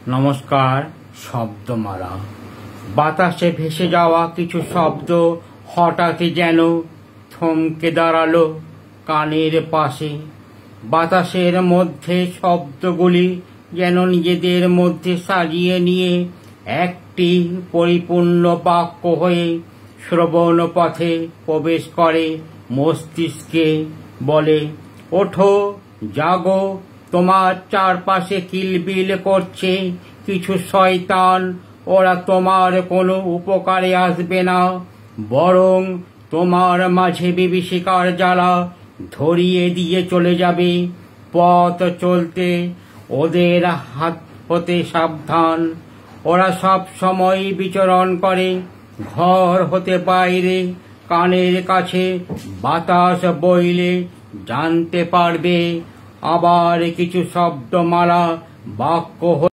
নমস্কার। শব্দমালা। বাতাসে ভেসে যাওয়া কিছু শব্দ হঠাৎই যেন থমকে দাঁড়ালো কানের পাশে। বাতাসের মধ্যে শব্দগুলি যেন নিজেদের মধ্যে সাজিয়ে নিয়ে একটি পরিপূর্ণ বাক্য হয়ে শ্রবণ পথে প্রবেশ করে মস্তিষ্কে। বলে, ওঠো, জাগো, তোমার চারপাশে কিলবিল করছে কিছু শয়তান। ওরা তোমার কোনো উপকারে আসবে না, বরং তোমার মাঝে বিভীষিকার জ্বালা ধরিয়ে দিয়ে চলে যাবে। পথ চলতে ওদের হাত হতে সাবধান। ওরা সব সময় বিচরণ করে ঘর হতে বাইরে। কানের কাছে বাতাস বইলে জানতে পারবে। আবার কিছু শব্দমালা বাক্য